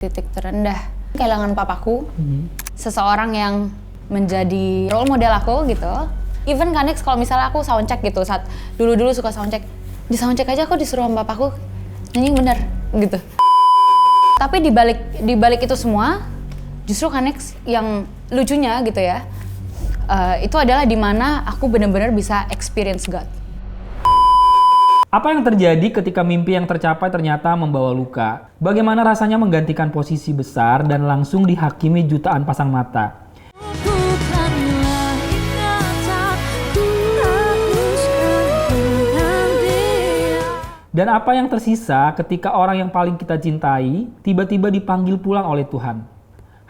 Titik terendah kehilangan papaku, seseorang yang menjadi role model aku gitu. Even Kanix kalau misalnya aku soundcheck gitu, saat dulu suka soundcheck, di soundcheck aja aku disuruh sama papaku nyanyi bener gitu. Tapi di balik itu semua, justru Kanix yang lucunya gitu ya, itu adalah dimana aku benar-benar bisa experience God. Apa yang terjadi ketika mimpi yang tercapai ternyata membawa luka? Bagaimana rasanya menggantikan posisi besar dan langsung dihakimi jutaan pasang mata? Dan apa yang tersisa ketika orang yang paling kita cintai tiba-tiba dipanggil pulang oleh Tuhan?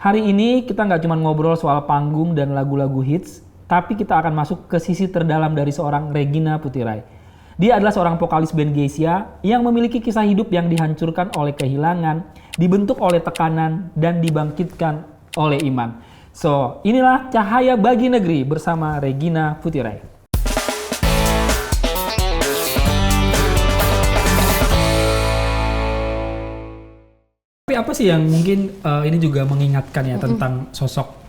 Hari ini kita nggak cuma ngobrol soal panggung dan lagu-lagu hits, tapi kita akan masuk ke sisi terdalam dari seorang Regina Putirai. Dia adalah seorang vokalis band Geisha yang memiliki kisah hidup yang dihancurkan oleh kehilangan, dibentuk oleh tekanan, dan dibangkitkan oleh iman. So, inilah Cahaya Bagi Negeri bersama Regina Putirai. Tapi apa sih yang mungkin ini juga mengingatkan ya tentang sosok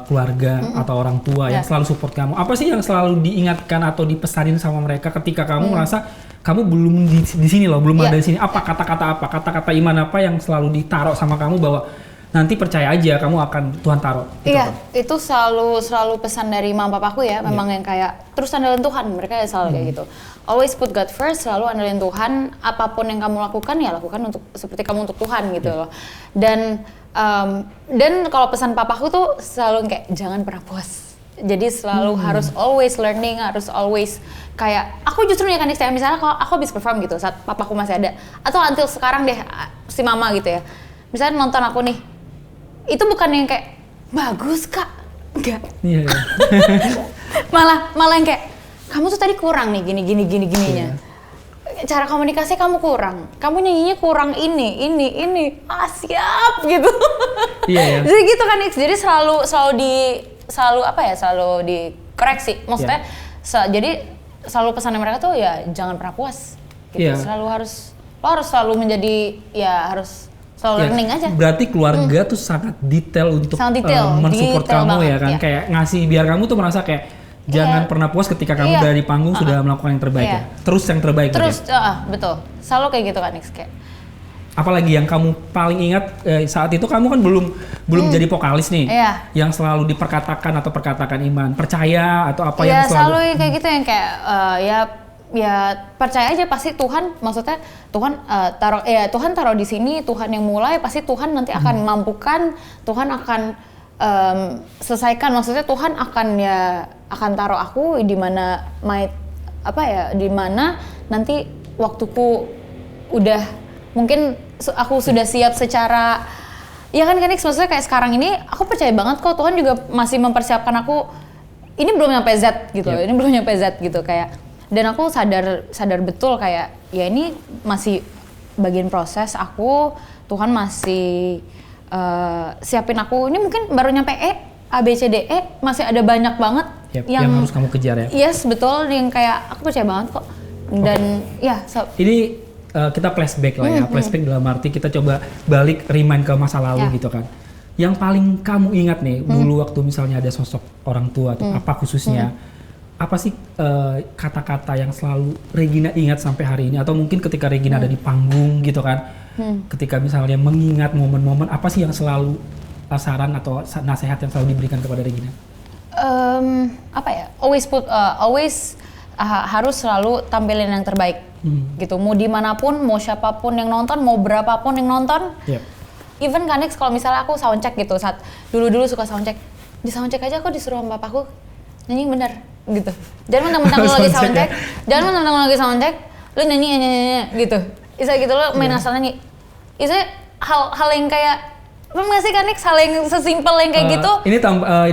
keluarga atau orang tua yang selalu support kamu? Apa sih yang selalu diingatkan atau dipesanin sama mereka ketika kamu merasa kamu belum di sini loh, belum ada di sini? Apa kata-kata iman apa yang selalu ditaruh sama kamu bahwa nanti percaya aja kamu akan Tuhan taruh? Iya, itu selalu pesan dari mama papaku ya, memang yang kayak terus andalin Tuhan, mereka ya selalu kayak gitu. Always put God first, selalu andalin Tuhan, apapun yang kamu lakukan ya lakukan untuk seperti kamu untuk Tuhan gitu loh. Dan kalau pesan papaku tuh selalu kayak jangan pernah puas. Jadi selalu harus always learning, harus always kayak aku justru ya kan misalnya kalau aku habis perform gitu saat papaku masih ada atau until sekarang deh si mama gitu ya. Misalnya nonton aku nih, itu bukan yang kayak bagus kak, enggak. Iya. malah yang kayak kamu tuh tadi kurang nih gininya. Cara komunikasi kamu kurang, kamu nyanyinya kurang ini, siap gitu. Iya. Jadi gitu kan, jadi selalu dikoreksi. Maksudnya, jadi selalu pesan mereka tuh ya jangan pernah puas. Gitu. Lo harus selalu menjadi harus selalu learning aja. Berarti keluarga tuh sangat detail untuk mensupport kamu ya kan, kayak ngasih biar kamu tuh merasa kayak jangan pernah puas ketika kamu berada di panggung sudah melakukan yang terbaik ya. Terus yang terbaik. Terus betul. Selalu kayak gitu kan Nix kayak. Apalagi yang kamu paling ingat saat itu kamu kan belum jadi vokalis nih. Iya. Yang selalu diperkatakan atau perkatakan iman, percaya atau apa yang selalu kayak gitu yang kayak ya percaya aja pasti Tuhan, maksudnya Tuhan taruh di sini, Tuhan yang mulai, pasti Tuhan nanti akan mampukan, Tuhan akan selesaikan, maksudnya Tuhan akan taruh aku di mana di mana nanti waktuku udah mungkin aku sudah siap secara Nix, maksudnya kayak sekarang ini aku percaya banget kok Tuhan juga masih mempersiapkan aku, ini belum nyampe Z gitu, ini belum nyampe Z gitu kayak, dan aku sadar betul kayak ya ini masih bagian proses aku, Tuhan masih siapin aku, ini mungkin baru nyampe A, B, C, D, E, masih ada banyak banget yang harus kamu kejar ya. Yes, betul, yang kayak aku percaya banget kok. Dan ini kita flashback lah ya, flashback dalam arti kita coba balik remind ke masa lalu gitu kan. Yang paling kamu ingat nih, dulu waktu misalnya ada sosok orang tua atau apa khususnya, apa sih kata-kata yang selalu Regina ingat sampai hari ini, atau mungkin ketika Regina ada di panggung gitu kan, ketika misalnya mengingat momen-momen, apa sih yang selalu saran atau nasihat yang selalu diberikan kepada Regina? Always harus selalu tampilin yang terbaik gitu, mau dimanapun, mau siapapun yang nonton, mau berapapun yang nonton. Even Kanix kalau misalnya aku soundcheck gitu, saat dulu suka soundcheck, di soundcheck aja aku disuruh sama papaku nyanyi bener gitu. Jangan mentang-mentang lu lagi soundcheck, lu nyanyi gitu. Isa gitu lo main asal nyanyi. Isa hal yang kayak masih kan Nix, hal yang sesimpel yang kayak gitu. Ini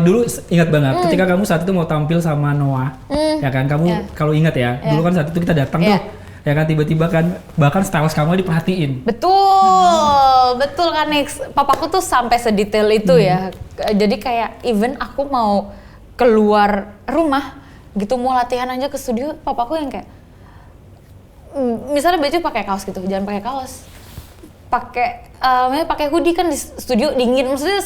dulu ingat banget ketika kamu saat itu mau tampil sama Noah, ya kan? Kamu kalau ingat ya, dulu kan saat itu kita datang tuh, ya kan, tiba-tiba kan bahkan stylist kamu diperhatiin. Betul kan Nix. Papaku tuh sampai sedetail itu ya. Jadi kayak even aku mau keluar rumah gitu, mau latihan aja ke studio, papaku yang kayak misalnya baju pakai kaos gitu, jangan pakai kaos. pakai hoodie kan di studio dingin, maksudnya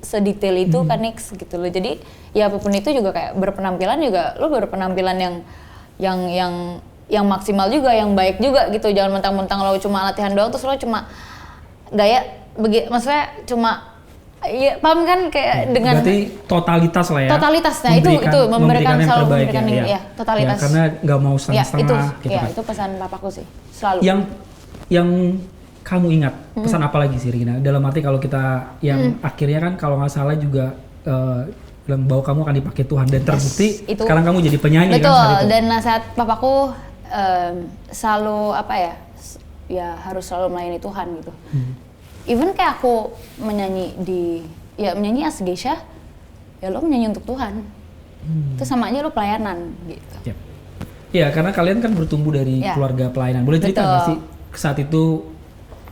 sedetail itu kan Nix gitu loh. Jadi ya apapun itu juga kayak berpenampilan juga lo berpenampilan yang maksimal juga, yang baik juga gitu. Jangan mentang-mentang lo cuma latihan doang terus lo cuma gaya maksudnya cuma ya paham kan kayak dengan berarti totalitas lah ya. Totalitas, nah itu memberikan yang selalu terbaik memberikan ya, totalitas. Ya, karena nggak mau setengah-setengah gitu ya, kan. itu pesan papaku sih selalu. Yang kamu ingat pesan apa lagi sih Regina? Dalam arti kalau kita yang akhirnya kan kalau nggak salah juga bilang bahwa kamu akan dipakai Tuhan dan terbukti itu. Sekarang kamu jadi penyanyi betul, kan saat itu. Dan nasihat papaku selalu apa ya harus selalu melayani Tuhan gitu. Even kayak aku menyanyi menyanyi as Geisha, ya lo menyanyi untuk Tuhan. Itu sama aja lo pelayanan gitu. Iya, karena kalian kan bertumbuh dari keluarga pelayanan. Boleh cerita nggak sih saat itu?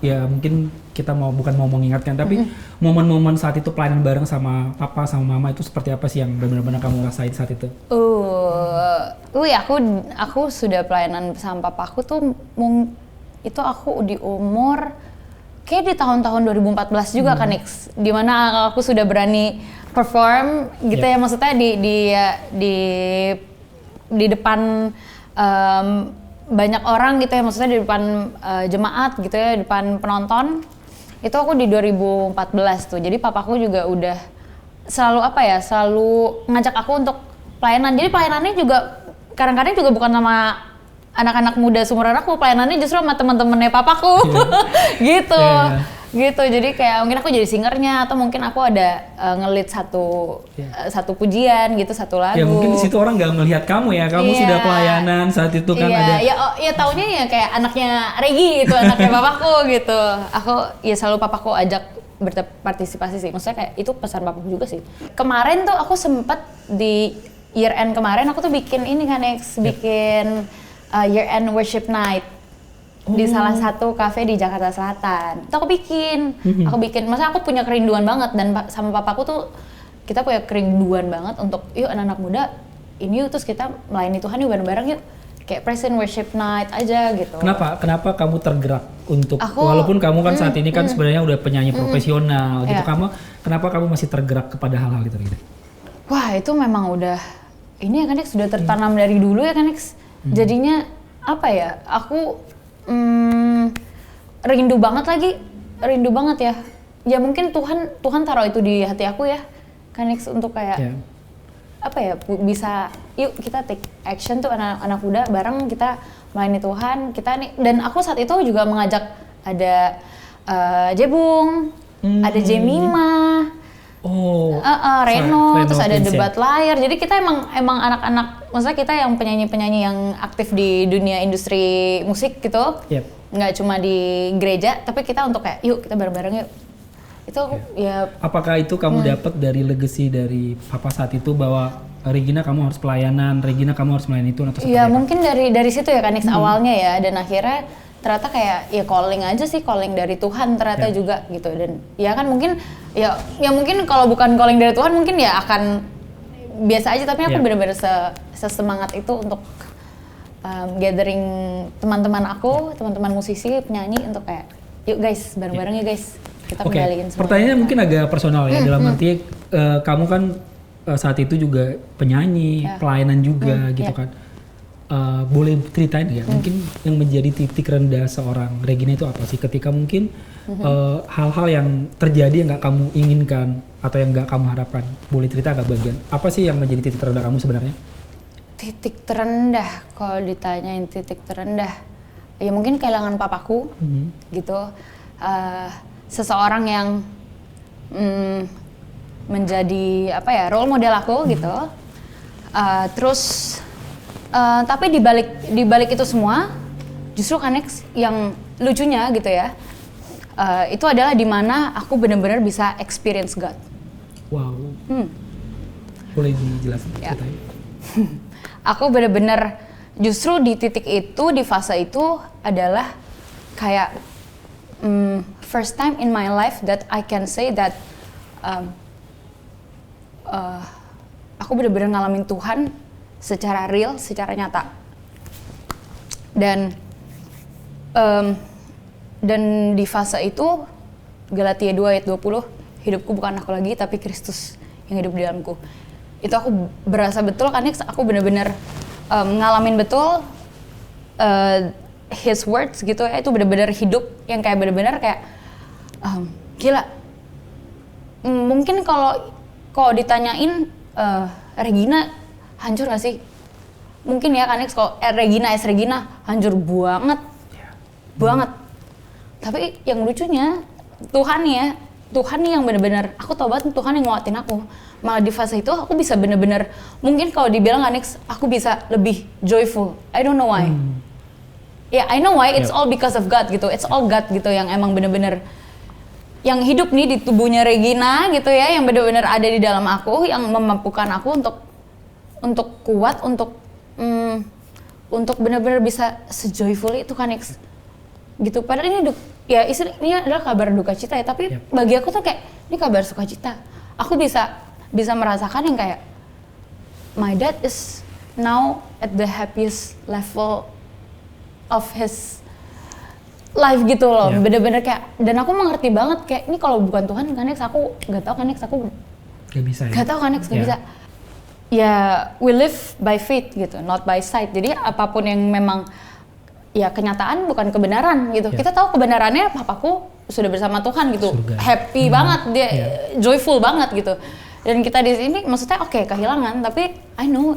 Ya mungkin kita bukan mau mengingatkan, tapi momen-momen saat itu pelayanan bareng sama papa sama mama itu seperti apa sih yang benar-benar kamu rasain saat itu? Aku sudah pelayanan sama papaku tuh itu aku di umur kayak di tahun-tahun 2014 juga kan Nix, dimana aku sudah berani perform gitu ya, maksudnya di depan banyak orang gitu ya, maksudnya di depan jemaat gitu ya, di depan penonton. Itu aku di 2014 tuh. Jadi papaku juga udah selalu ngajak aku untuk pelayanan. Jadi pelayanannya juga kadang-kadang juga bukan sama anak-anak muda seumuran aku, pelayanannya justru sama teman-temannya papaku. Gitu. Gitu. Jadi kayak mungkin aku jadi singernya atau mungkin aku ada nge-lead satu pujian gitu, satu lagu. Ya mungkin di situ orang nggak melihat kamu ya, kamu sudah pelayanan saat itu kan ada. Ya taunya ya kayak anaknya Regi gitu, anaknya papaku gitu. Aku ya selalu papaku ajak berpartisipasi sih. Maksudnya kayak itu pesan papaku juga sih. Kemarin tuh aku sempet di year end kemarin aku tuh bikin ini kan bikin year end worship night. Di salah satu kafe di Jakarta Selatan. Itu aku bikin. Maksudnya aku punya kerinduan banget dan sama papaku tuh kita punya kerinduan banget untuk yuk anak-anak muda ini yuk terus kita melayani Tuhan yuk bareng-bareng yuk. Kayak present worship night aja gitu. Kenapa kamu tergerak untuk walaupun kamu kan saat ini kan sebenarnya udah penyanyi profesional gitu, kenapa kamu masih tergerak kepada hal-hal itu gitu? Wah, itu memang udah ini ya kan sudah tertanam dari dulu ya kan Jadinya apa ya? Aku rindu banget ya. Ya mungkin Tuhan taruh itu di hati aku ya, kan untuk kayak apa ya, bisa yuk kita take action tuh anak-anak muda bareng kita melayani Tuhan kita nih. Dan aku saat itu juga mengajak ada Jebung, ada Jemima, Reno, terus ada Debat Layar. Jadi kita emang anak-anak, maksudnya kita yang penyanyi-penyanyi yang aktif di dunia industri musik gitu. Nggak cuma di gereja, tapi kita untuk kayak yuk kita bareng-bareng yuk. Itu ya. Apakah itu kamu dapat dari legacy dari papa saat itu bahwa Regina kamu harus pelayanan, Regina kamu harus melayani itu atau seperti apa? Mungkin dari situ ya kan awalnya ya, dan akhirnya ternyata kayak ya calling dari Tuhan ternyata juga gitu. Dan ya kan mungkin ya mungkin kalau bukan calling dari Tuhan mungkin ya akan biasa aja, tapi aku benar-benar sesemangat itu untuk gathering teman-teman aku, teman-teman musisi, penyanyi untuk kayak yuk guys bareng-bareng ya guys kita kendaliin semua. Pertanyaannya mungkin agak personal ya, dalam arti kamu kan saat itu juga penyanyi, pelayanan juga gitu kan. Boleh ceritain ya, mungkin yang menjadi titik rendah seorang Regina itu apa sih ketika mungkin hal-hal yang terjadi yang nggak kamu inginkan atau yang nggak kamu harapkan? Boleh cerita agak bagian apa sih yang menjadi titik terendah kamu sebenarnya? Titik terendah, kalau ditanyain titik terendah, ya mungkin kehilangan papaku gitu. Seseorang yang menjadi apa ya, role model aku gitu. Terus tapi di balik itu semua, justru Kanex yang lucunya gitu ya, itu adalah dimana aku benar-benar bisa experience God. Wow. Boleh dijelasin ceritanya? Aku benar-benar justru di titik itu, di fase itu adalah kayak first time in my life that I can say that aku benar-benar ngalamin Tuhan secara real, secara nyata. Dan Dan di fase itu Galatia 2 ayat 20, hidupku bukan aku lagi tapi Kristus yang hidup di dalamku. Itu aku berasa betul kan, aku benar-benar ngalamin betul his words gitu ya, itu benar-benar hidup yang kayak benar-benar kayak gila. Mungkin kalau ditanyain Regina hancur gak sih? Mungkin ya kan kalau Regina hancur banget. Banget. Tapi yang lucunya Tuhan nih yang benar-benar aku tahu banget Tuhan yang nguatin aku. Malah di fase itu aku bisa benar-benar, mungkin kalau dibilang Anex aku bisa lebih joyful. I don't know why. Ya, I know why, it's all because of God gitu. It's all God gitu yang emang benar-benar yang hidup nih di tubuhnya Regina gitu ya, yang benar-benar ada di dalam aku, yang memampukan aku untuk kuat, untuk benar-benar bisa sejoyful itu kan gitu. Padahal ini ini adalah kabar duka cita ya, tapi bagi aku tuh kayak ini kabar sukacita. Aku bisa merasakan yang kayak my dad is now at the happiest level of his life gitu loh. Bener-bener kayak, dan aku mengerti banget kayak ini kalau bukan Tuhan kan aku nggak tahu kan aku nggak bisa ya. Nggak tahu kan nggak bisa. Ya we live by faith gitu, not by sight. Jadi apapun yang memang ya kenyataan bukan kebenaran gitu. Kita tahu kebenarannya papaku sudah bersama Tuhan gitu. Surga. Happy banget dia, joyful banget gitu. Dan kita di sini maksudnya kehilangan, tapi I know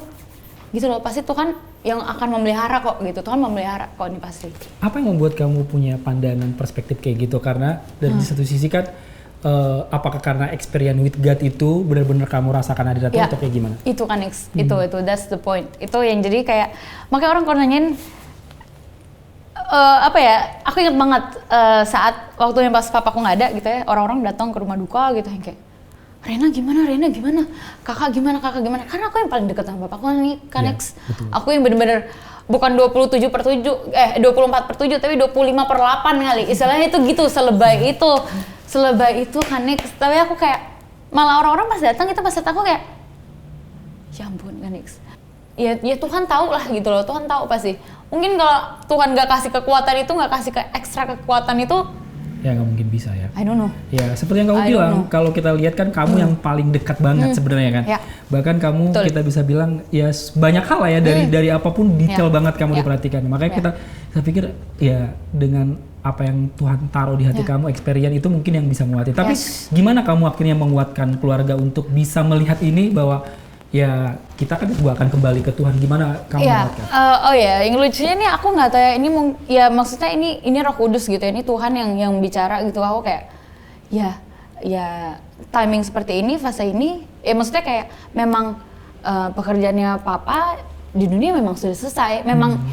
gitu loh, pasti Tuhan yang akan memelihara kok gitu. Tuhan memelihara kok, ini pasti. Apa yang membuat kamu punya pandangan perspektif kayak gitu? Karena dari satu sisi kan apakah karena experience with God itu benar-benar kamu rasakan ada atau kayak gimana? Itu kan itu that's the point. Itu yang jadi kayak makanya orang kalau nanyain aku ingat banget saat waktu yang pas papaku nggak ada gitu ya, orang-orang datang ke rumah duka gitu yang kayak Rena gimana, kakak gimana, karena aku yang paling dekat sama bapakku nih kan aku yang bener-bener bukan 24/7 tapi 25/8 kali, istilahnya itu gitu, selebay itu kan tapi aku kayak malah orang-orang pas datang itu pas aku kayak ya ampun kan ya Tuhan tahu lah gitu loh, Tuhan tahu pasti. Mungkin kalau Tuhan nggak kasih kekuatan itu, nggak kasih ekstra kekuatan itu, ya nggak mungkin bisa ya. I don't know. Ya seperti yang kamu bilang, kalau kita lihat kan kamu yang paling dekat banget sebenarnya kan. Bahkan kamu kita bisa bilang ya banyak hal lah ya dari apapun detail banget kamu diperhatikan. Makanya saya pikir ya dengan apa yang Tuhan taruh di hati kamu, experience itu mungkin yang bisa menguatkan. Tapi gimana kamu akhirnya menguatkan keluarga untuk bisa melihat ini bahwa ya kita kan juga akan kembali ke Tuhan, gimana kamu menguatkan? Yang lucunya nih aku nggak tahu ya, ini maksudnya ini Roh Kudus gitu ya, ini Tuhan yang bicara gitu. Aku kayak ya timing seperti ini, fase ini ya maksudnya kayak memang pekerjaannya Papa di dunia memang sudah selesai, memang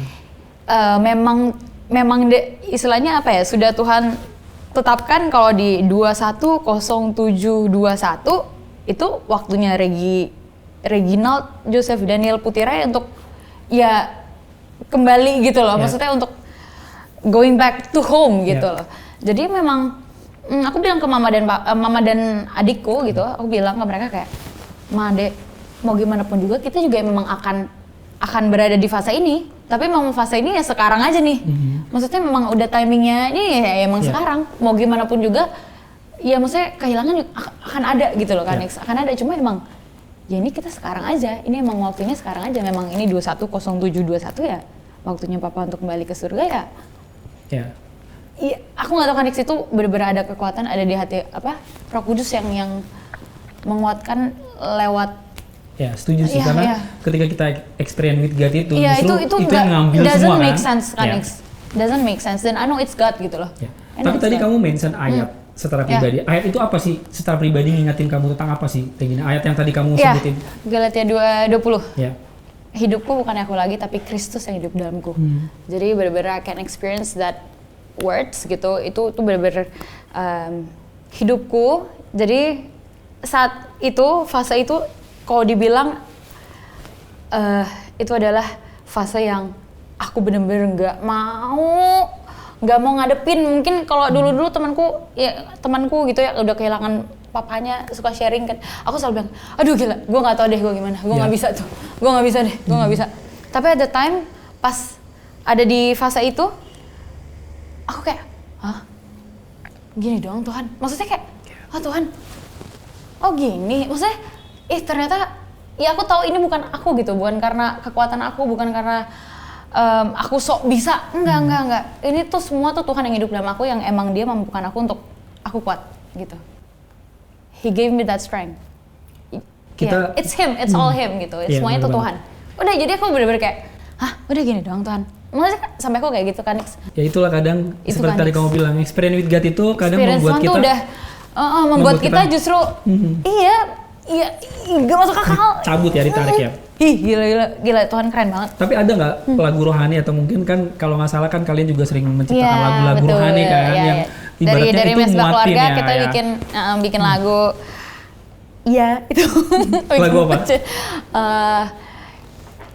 istilahnya apa ya, sudah Tuhan tetapkan kalau di 210721 itu waktunya Reginald Joseph Daniel Putirai untuk ya kembali gitu loh, maksudnya untuk going back to home gitu loh. Jadi memang aku bilang ke mama dan adikku gitu, aku bilang ke mereka kayak, Ma, Dek, mau gimana pun juga kita juga memang akan berada di fase ini, tapi memang fase ini ya sekarang aja nih. Maksudnya memang udah timingnya ini ya emang sekarang, mau gimana pun juga ya maksudnya kehilangan akan ada gitu loh kan, akan ada, cuma emang ya ini kita sekarang aja, ini emang waktunya sekarang aja. Memang ini 210721 ya waktunya Papa untuk kembali ke surga ya. Iya, aku nggak tahu kan itu benar-benar ada kekuatan, ada di hati Roh Kudus yang menguatkan lewat. Ya setuju sih, karena ketika kita experience with God itu justru itu yang ngambil semua kan. Doesn't make sense kan, doesn't make sense, dan I know it's God gitu loh. Tapi tadi kamu mention ayat. Secara pribadi, ayat itu apa sih? Secara pribadi ngingetin kamu tentang apa sih? Regina, ayat yang tadi kamu sebutin. Galatia 2:20. Hidupku bukan aku lagi, tapi Kristus yang hidup dalamku. Jadi benar-benar I can experience that words gitu. Itu benar-benar hidupku. Jadi saat itu, fase itu, kalau dibilang itu adalah fase yang aku benar-benar nggak mau ngadepin. Mungkin kalau dulu temanku gitu ya udah kehilangan papanya, suka sharing kan, aku selalu bilang aduh gila, gue nggak tahu deh gue gimana, gue nggak bisa tuh, gue nggak bisa. Tapi ada time pas ada di fase itu aku kayak hah? Gini doang Tuhan? Maksudnya kayak, oh Tuhan, oh gini? Maksudnya, ternyata, ya aku tahu ini bukan aku gitu, bukan karena kekuatan aku, bukan karena aku sok bisa, enggak. Ini tuh semua tuh Tuhan yang hidup dalam aku, yang emang Dia mampukan aku untuk aku kuat gitu. He gave me that strength. It's Him, it's all Him gitu. Semuanya tuh Tuhan. Udah, jadi aku bener-bener kayak, hah, udah gini doang Tuhan. Maksudnya sampai aku kayak gitu kan. Ya itulah kadang itu seperti tadi kamu bilang, experience with God itu kadang membuat kita udah membuat kita justru iya gak masuk akal. Cabut ya, ditarik ya. Ih, gila Tuhan keren banget. Tapi ada nggak lagu rohani, atau mungkin kan kalau nggak salah kan kalian juga sering menciptakan lagu-lagu rohani kan yang ibaratnya dari itu Mesbah nguatin Keluarga ya. kita bikin lagu. Iya, itu. Lagu apa?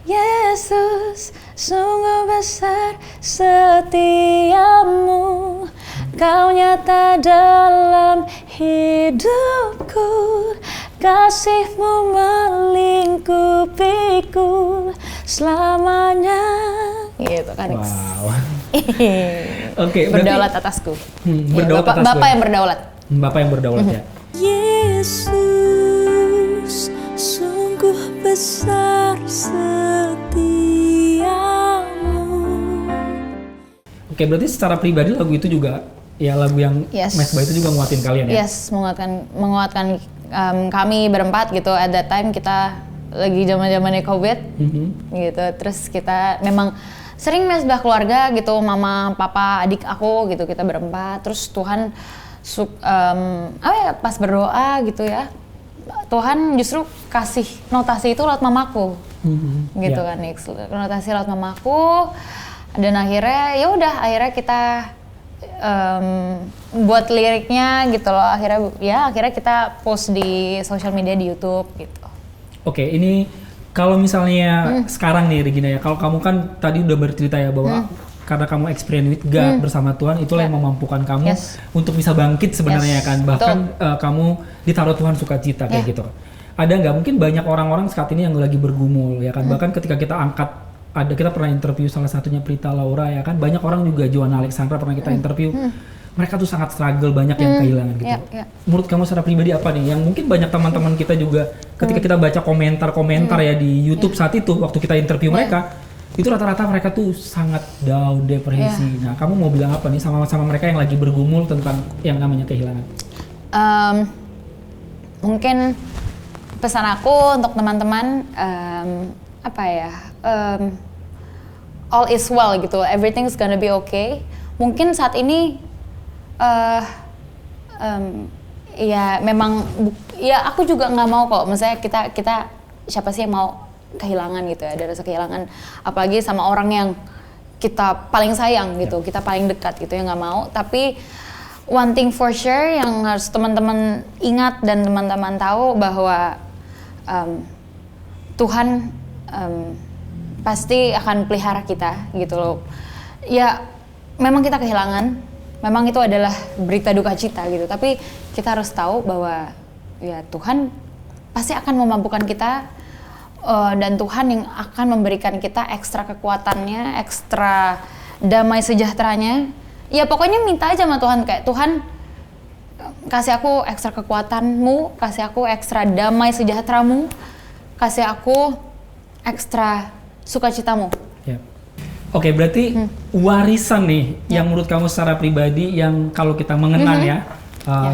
Yesus, sungguh besar setiamu, Kau nyata dalam hidupku, kasih-Mu melingkupiku selamanya. Gitu kan. Wow. Oke, berdaulat atasku. Berdaulat atasku. Bapak yang berdaulat. Bapak yang berdaulat ya. Yesus, sungguh besar setiamu. Oke, berarti secara pribadi lagu itu juga ya lagu yang Mesbah itu juga nguatin kalian ya? Yes, menguatkan kami berempat gitu. At that time kita lagi zaman-zamannya COVID gitu. Terus kita memang sering Mesbah Keluarga gitu, mama, papa, adik aku gitu, kita berempat. Terus Tuhan pas berdoa gitu ya, Tuhan justru kasih notasi itu lewat mamaku, gitu kan, notasi lewat mamaku, dan akhirnya akhirnya kita buat liriknya gitu loh, akhirnya kita post di sosial media di YouTube gitu. Oke, ini kalau misalnya sekarang nih Regina ya, kalau kamu kan tadi udah bercerita ya bahwa karena kamu experience with God bersama Tuhan, itulah yang memampukan kamu untuk bisa bangkit sebenarnya kan. Bahkan kamu ditaruh Tuhan sukacita kayak gitu. Ada nggak mungkin banyak orang-orang saat ini yang lagi bergumul ya kan. Bahkan ketika kita kita pernah interview salah satunya Prita Laura ya kan. Banyak orang juga, Joanna Alexandra pernah kita interview. Mereka tuh sangat struggle, banyak yang kehilangan gitu. Menurut kamu secara pribadi apa nih? Yang mungkin banyak teman-teman kita juga ketika kita baca komentar-komentar ya di YouTube saat itu waktu kita interview mereka, itu rata-rata mereka tuh sangat down, depresi. Nah, kamu mau bilang apa nih sama mereka yang lagi bergumul tentang yang namanya kehilangan? Mungkin pesan aku untuk teman-teman, all is well gitu, everything's gonna be okay. Mungkin saat ini, aku juga nggak mau kok. Maksudnya kita siapa sih yang mau kehilangan gitu ya, ada rasa kehilangan, apalagi sama orang yang kita paling sayang gitu, kita paling dekat gitu ya, nggak mau. Tapi one thing for sure yang harus teman-teman ingat dan teman-teman tahu bahwa Tuhan pasti akan pelihara kita gitu loh. Ya memang kita kehilangan, memang itu adalah berita duka cita gitu, tapi kita harus tahu bahwa ya Tuhan pasti akan memampukan kita. Dan Tuhan yang akan memberikan kita ekstra kekuatannya, ekstra damai sejahteranya. Ya pokoknya minta aja sama Tuhan, kayak Tuhan kasih aku ekstra kekuatanmu, kasih aku ekstra damai sejahteramu, kasih aku ekstra sukacitamu. Oke, berarti warisan nih yang menurut kamu secara pribadi, yang kalau kita mengenal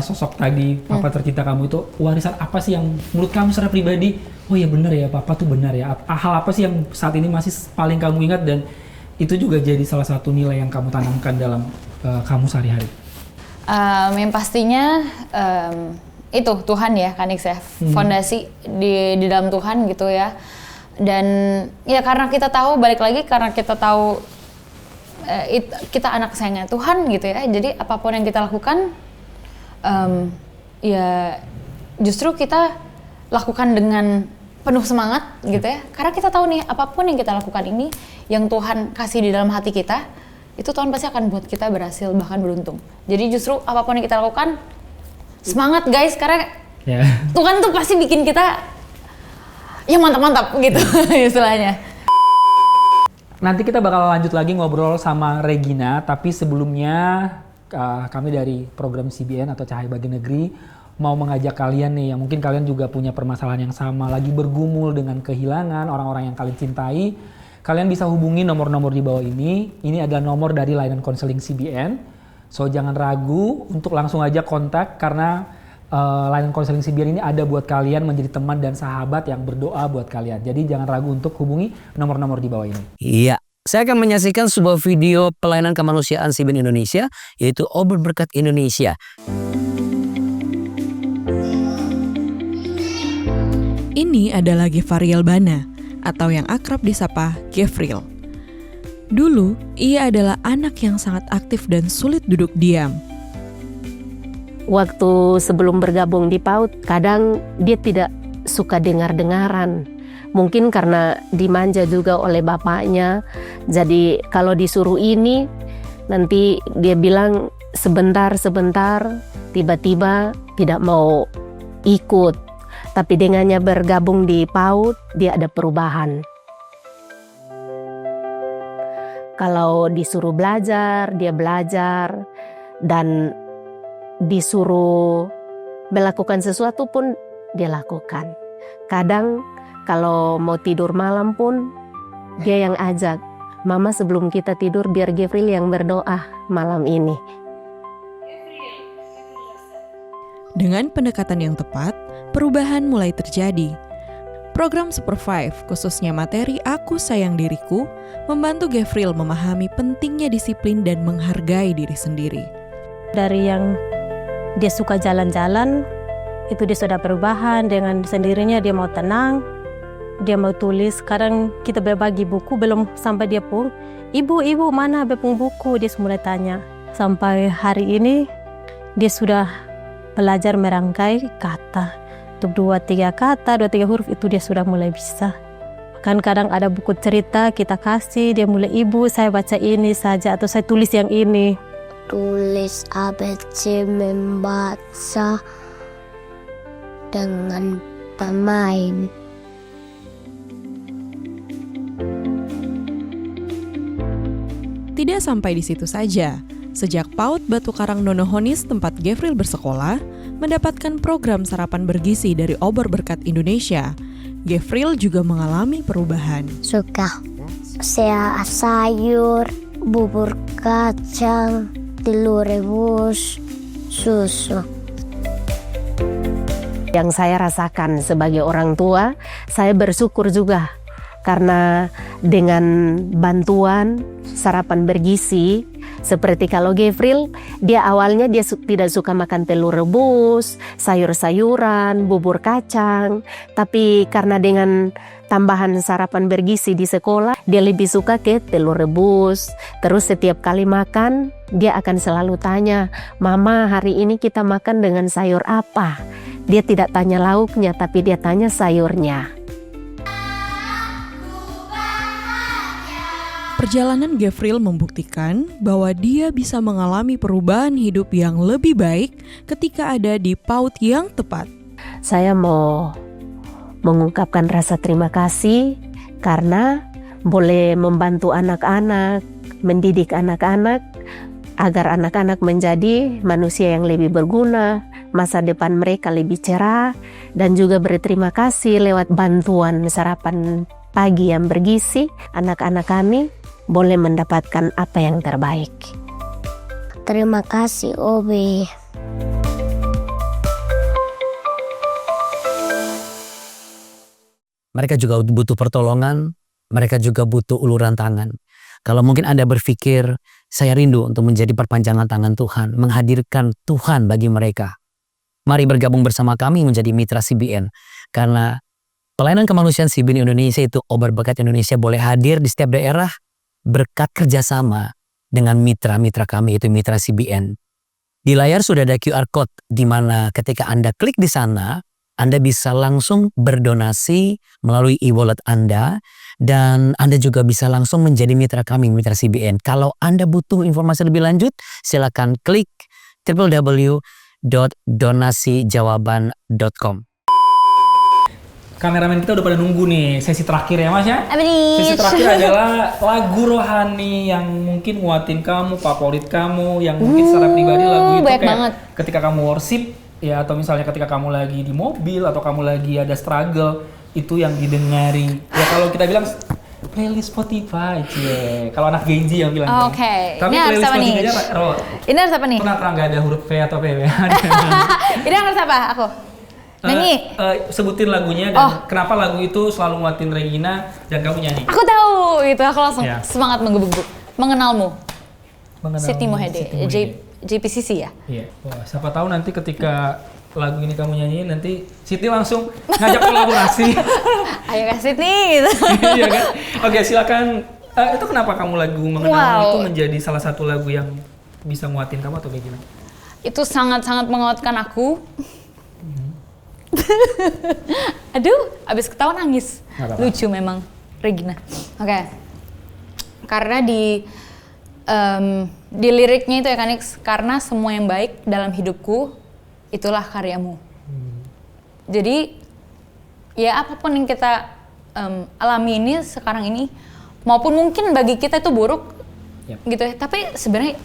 sosok tadi Papa tercinta kamu itu, warisan apa sih yang menurut kamu secara pribadi, oh ya benar ya Papa tuh benar ya, hal apa sih yang saat ini masih paling kamu ingat dan itu juga jadi salah satu nilai yang kamu tanamkan dalam kamu sehari-hari? Yang pastinya itu Tuhan ya kan, fondasi di dalam Tuhan gitu ya. Dan ya karena kita tahu, balik lagi karena kita tahu kita anak sayangnya Tuhan gitu ya, jadi apapun yang kita lakukan ya justru kita lakukan dengan penuh semangat gitu ya, karena kita tahu nih apapun yang kita lakukan ini yang Tuhan kasih di dalam hati kita, itu Tuhan pasti akan buat kita berhasil, bahkan beruntung. Jadi justru apapun yang kita lakukan, semangat guys, karena Tuhan tuh pasti bikin kita ya mantap-mantap gitu istilahnya. Nanti kita bakal lanjut lagi ngobrol sama Regina, tapi sebelumnya kami dari program CBN atau Cahaya Bagi Negeri mau mengajak kalian nih, yang mungkin kalian juga punya permasalahan yang sama, lagi bergumul dengan kehilangan orang-orang yang kalian cintai. Kalian bisa hubungi nomor-nomor di bawah ini. Ini adalah nomor dari layanan konseling CBN. So jangan ragu untuk langsung aja kontak, karena layanan konseling CBN ini ada buat kalian menjadi teman dan sahabat yang berdoa buat kalian. Jadi jangan ragu untuk hubungi nomor-nomor di bawah ini. Iya, saya akan menyaksikan sebuah video pelayanan kemanusiaan CBN Indonesia, yaitu Ober Berkat Indonesia. Ini adalah Gefariel Bana, atau yang akrab disapa Gefril. Dulu, ia adalah anak yang sangat aktif dan sulit duduk diam. Waktu sebelum bergabung di PAUD, kadang dia tidak suka dengar-dengaran. Mungkin karena dimanja juga oleh bapaknya. Jadi kalau disuruh ini, nanti dia bilang sebentar, tiba-tiba tidak mau ikut. Tapi dengannya bergabung di PAUD, dia ada perubahan. Kalau disuruh belajar, dia belajar. Dan disuruh melakukan sesuatu pun dia lakukan. Kadang kalau mau tidur malam pun dia yang ajak, "Mama sebelum kita tidur biar Gefril yang berdoa malam ini." Dengan pendekatan yang tepat, perubahan mulai terjadi. Program Super 5, khususnya materi Aku Sayang Diriku, membantu Gefril memahami pentingnya disiplin dan menghargai diri sendiri. Dari yang dia suka jalan-jalan, itu dia sudah perubahan. Dengan sendirinya dia mau tenang, dia mau tulis. Kadang kita berbagi buku, belum sampai dia pun, Ibu, mana bepung buku? Dia mulai tanya. Sampai hari ini, dia sudah belajar merangkai kata. Untuk 2-3 kata, 2-3 huruf itu dia sudah mulai bisa. Kan kadang ada buku cerita kita kasih, dia mulai, Ibu saya baca ini saja atau saya tulis yang ini. Tulis ABC membaca dengan pemain. Tidak sampai di situ saja. Sejak PAUD Batu Karang Nonohonis tempat Gefril bersekolah, mendapatkan program sarapan bergizi dari Ober Berkat Indonesia, Gefril juga mengalami perubahan. Suka sayur, bubur kacang, telur rebus, susu. Yang saya rasakan sebagai orang tua, saya bersyukur juga. Karena dengan bantuan sarapan bergizi, seperti kalau Gefril, dia awalnya dia tidak suka makan telur rebus, sayur-sayuran, bubur kacang. Tapi karena dengan tambahan sarapan bergizi di sekolah, dia lebih suka ke telur rebus. Terus setiap kali makan, dia akan selalu tanya, Mama hari ini kita makan dengan sayur apa? Dia tidak tanya lauknya, tapi dia tanya sayurnya. Perjalanan Gefril membuktikan bahwa dia bisa mengalami perubahan hidup yang lebih baik ketika ada di PAUD yang tepat. Saya mau mengungkapkan rasa terima kasih karena boleh membantu anak-anak, mendidik anak-anak agar anak-anak menjadi manusia yang lebih berguna, masa depan mereka lebih cerah, dan juga berterima kasih lewat bantuan sarapan pagi yang bergizi, anak-anak kami boleh mendapatkan apa yang terbaik. Terima kasih, Obi. Mereka juga butuh pertolongan, mereka juga butuh uluran tangan. Kalau mungkin Anda berpikir, saya rindu untuk menjadi perpanjangan tangan Tuhan, menghadirkan Tuhan bagi mereka. Mari bergabung bersama kami menjadi mitra CBN. Karena pelayanan kemanusiaan CBN Indonesia itu Ober Berkat Indonesia boleh hadir di setiap daerah berkat kerjasama dengan mitra-mitra kami, itu mitra CBN. Di layar sudah ada QR Code, di mana ketika Anda klik di sana, Anda bisa langsung berdonasi melalui e-wallet Anda, dan Anda juga bisa langsung menjadi mitra kami, mitra CBN. Kalau Anda butuh informasi lebih lanjut, silakan klik www.donasijawaban.com. kameramen kita udah pada nunggu nih sesi terakhir ya Mas ya. Apa nih? Sesi terakhir adalah lagu rohani yang mungkin nguatin kamu, favorit kamu, yang mungkin secara pribadi lagu itu banyak kayak banget. ketika kamu worship ya, atau misalnya ketika kamu lagi di mobil atau kamu lagi ada struggle, itu yang didengari. Ya kalau kita bilang playlist Spotify, cie. Kalau anak Gen Z yang bilang. Oke. Tapi Ini harus playlist apa nih? Spotify-nya Ini harus apa nih? kenapa nggak ada huruf V atau P? Ini harus apa? Aku nyanyi. Sebutin lagunya dan kenapa lagu itu selalu nguatin Regina dan kamu nyanyi. Aku tahu itu. Aku langsung Ya. semangat menggebu-gebu. Mengenalmu. Mengenal Siti Mohede. Siti Mohede. JPCC ya. Iya. Wah, siapa tahu nanti ketika lagu ini kamu nyanyiin nanti Siti langsung ngajak kolaborasi. Ayo Kak Siti gitu. Iya kan? Oke, silakan. Itu kenapa kamu lagu Mengenal itu menjadi salah satu lagu yang bisa nguatin kamu atau bagaimana? Itu sangat-sangat menguatkan aku. Aduh, abis ketawa nangis. Nggak apa-apa. Lucu memang Regina. Oke. Karena di liriknya itu ya Kanix, karena semua yang baik dalam hidupku itulah karyamu. Jadi ya apapun yang kita alami ini sekarang ini, maupun mungkin bagi kita itu buruk, Yep. gitu ya. Tapi sebenarnya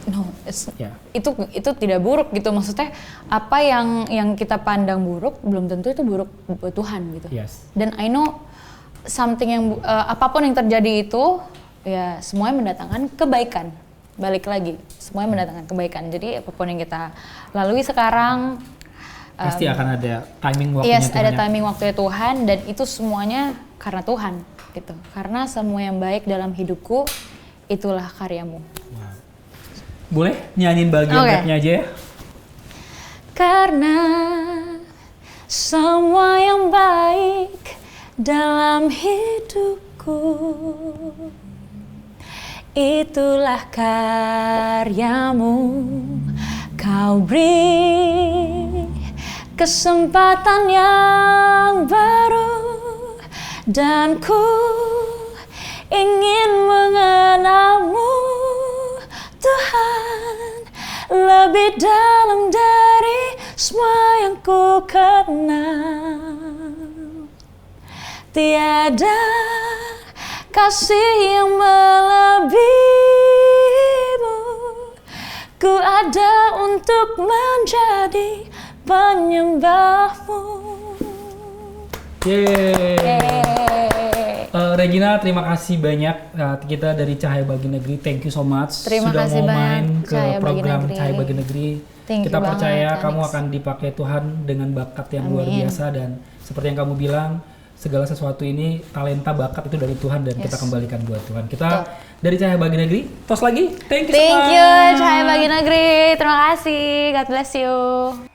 itu tidak buruk gitu. Maksudnya apa yang kita pandang buruk belum tentu itu buruk buat Tuhan gitu. Yes. Dan I know something yang apapun yang terjadi itu ya semuanya mendatangkan kebaikan. Balik lagi, semuanya mendatangkan kebaikan. Jadi apapun yang kita lalui sekarang Pasti akan ada timing waktunya. yes, Tuhan ada ya. timing waktunya Tuhan, dan itu semuanya karena Tuhan gitu. Karena semua yang baik dalam hidupku itulah karyamu. Boleh nyanyiin bagian Oke. rapnya aja ya? Karena semua yang baik dalam hidupku itulah karyamu. Kau beri kesempatan yang baru dan ku ingin mengenalmu Tuhan lebih dalam dari semua yang ku kenal. Tiada kasih yang melebihimu. Ku ada untuk menjadi penyembahmu. Regina, terima kasih banyak. Kita dari Cahaya Bagi Negeri, thank you so much. Terima sudah kasih mau banyak, main ke Cahaya Bagi program Negeri. Cahaya Bagi Negeri. Thank Kita you percaya banget, kamu Alex. akan dipakai Tuhan dengan bakat yang luar Amin. biasa, dan seperti yang kamu bilang, segala sesuatu ini talenta bakat itu dari Tuhan dan kita kembalikan buat Tuhan. Kita dari Cahaya Bagi Negeri, tos lagi. Thank you so much. Thank you Cahaya Bagi Negeri. Terima kasih. God bless you.